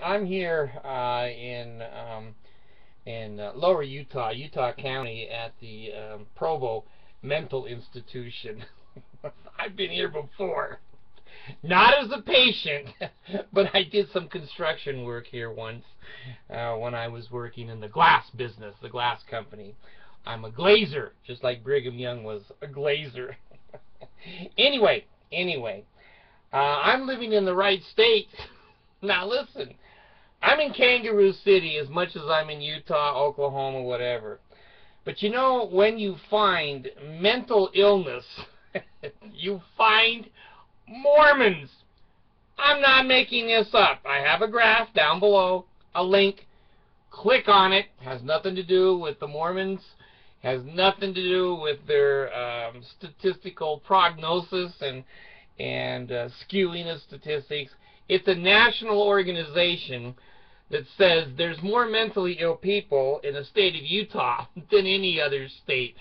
I'm here in Lower Utah County at the Provo Mental Institution. I've been here before, not as a patient, but I did some construction work here once when I was working in the glass business, the glass company. I'm a glazer, just like Brigham Young was a glazer. Anyway, I'm living in the right state. Now listen, I'm in Kangaroo City as much as I'm in Utah, Oklahoma, whatever. But you know, when you find mental illness, you find Mormons. I'm not making this up. I have a graph down below, a link. Click on it. Has nothing to do with the Mormons. Has nothing to do with their statistical prognosis and skewing of statistics. It's a national organization that says there's more mentally ill people in the state of Utah than any other state.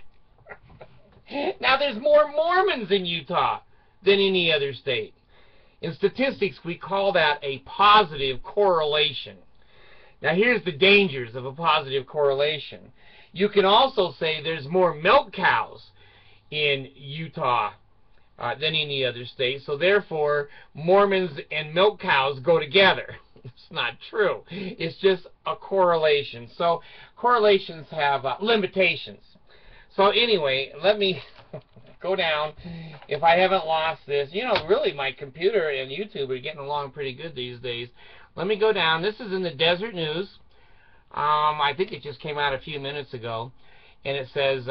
Now, there's more Mormons in Utah than any other state. In statistics, we call that a positive correlation. Now, here's the dangers of a positive correlation. You can also say there's more milk cows in Utah than any other state, so therefore Mormons and milk cows go together. It's not true. It's just a correlation. So correlations have limitations. So anyway, let me go down. If I haven't lost this, you know, really my computer and YouTube are getting along pretty good these days. Let me go down. This is in the Desert News. I think it just came out a few minutes ago, and it says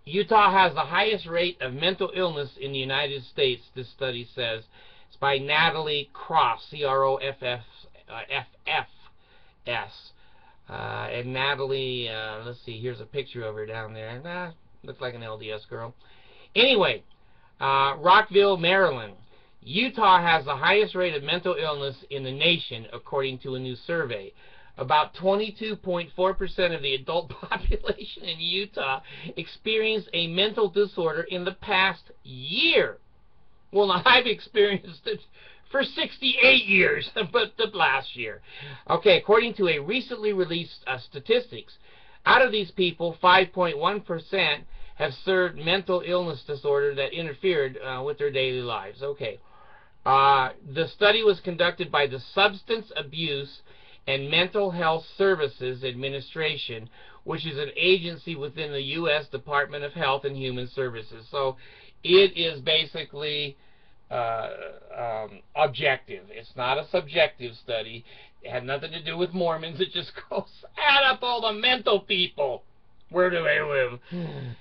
Utah has the highest rate of mental illness in the United States, this study says. It's by Natalie Cross, C-R-O-F-F-S. And Natalie, let's see, here's a picture of her down there. Looks like an LDS girl. Anyway, Rockville, Maryland. Utah has the highest rate of mental illness in the nation, according to a new survey. About 22.4% of the adult population in Utah experienced a mental disorder in the past year. Well, now, I've experienced it for 68 years, but last year. Okay, according to a recently released statistics, out of these people, 5.1% have served mental illness disorder that interfered with their daily lives. Okay. The study was conducted by the Substance Abuse and Mental Health Services Administration, which is an agency within the U.S. Department of Health and Human Services. So it is basically objective. It's not a subjective study. It had nothing to do with Mormons. It just goes, add up all the mental people. Where do they live?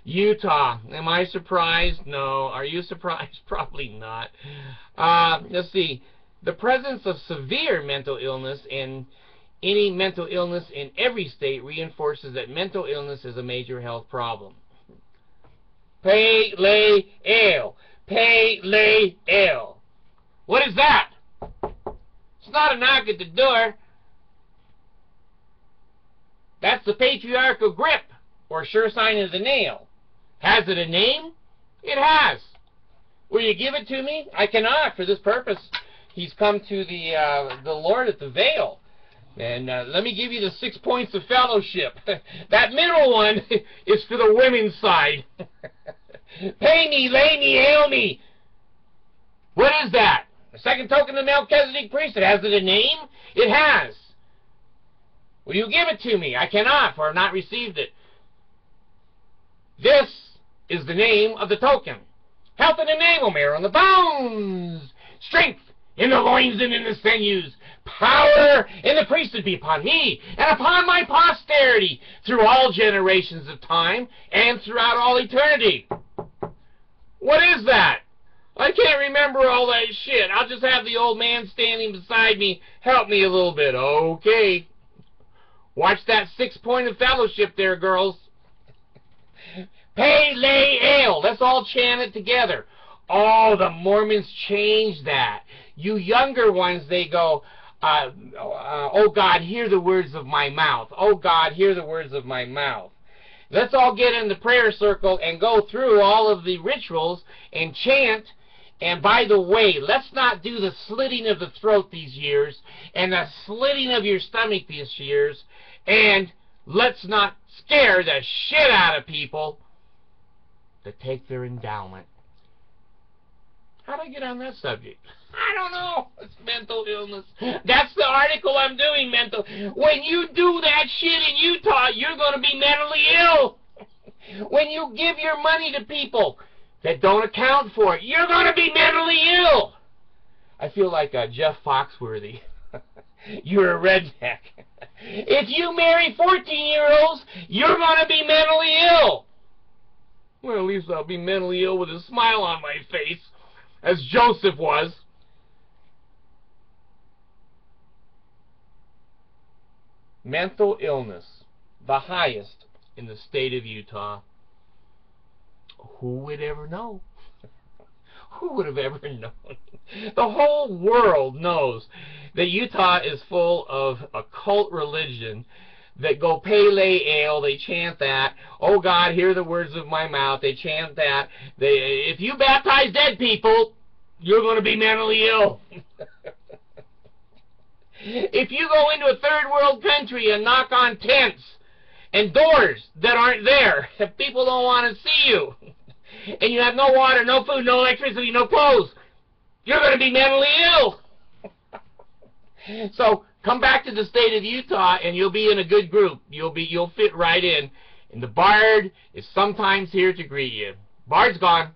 Utah. Am I surprised? No. Are you surprised? Probably not. Let's see. The presence of severe mental illness and any mental illness in every state reinforces that mental illness is a major health problem. Pale-ale. Pale-ale. What is that? It's not a knock at the door. That's the patriarchal grip, or sure sign of the nail. Has it a name? It has. Will you give it to me? I cannot. For this purpose, he's come to the Lord at the veil. And let me give you the 6 points of fellowship. That middle one is for the women's side. Pay me, lay me, hail me. What is that? The second token of Melchizedek priesthood. Has it a name? It has. Will you give it to me? I cannot, for I have not received it. This is the name of the token. Health in the navel, marrow in the bones. Strength in the loins and in the sinews. Power in the priesthood be upon me and upon my posterity through all generations of time and throughout all eternity. What is that? I can't remember all that shit. I'll just have the old man standing beside me help me a little bit. Okay. Watch that 6 point of fellowship there, girls. Pale-ale. Let's all chant it together. Oh, the Mormons changed that. You younger ones, they go, oh God, hear the words of my mouth. Oh God, hear the words of my mouth. Let's all get in the prayer circle and go through all of the rituals and chant And by the way, let's not do the slitting of the throat these years and the slitting of your stomach these years, and let's not scare the shit out of people that take their endowment. How'd I get on that subject? I don't know. It's mental illness. That's the article I'm doing, mental. When you do that shit in Utah, you're going to be mentally ill. When you give your money to people that don't account for it, you're going to be mentally ill. I feel like Jeff Foxworthy. You're a redneck. If you marry 14-year-olds, you're going to be mentally ill. Well, at least I'll be mentally ill with a smile on my face, as Joseph was. Mental illness, the highest in the state of Utah. Who would ever know? Who would have ever known? The whole world knows that Utah is full of a cult religion that go pele ale, they chant that. Oh God, hear the words of my mouth. They chant that. If you baptize dead people, you're going to be mentally ill. If you go into a third world country and knock on tents and doors that aren't there, if people don't want to see you, and you have no water, no food, no electricity, no clothes, you're going to be mentally ill. So come back to the state of Utah and you'll be in a good group. You'll fit right in. And the Bard is sometimes here to greet you. Bard's gone.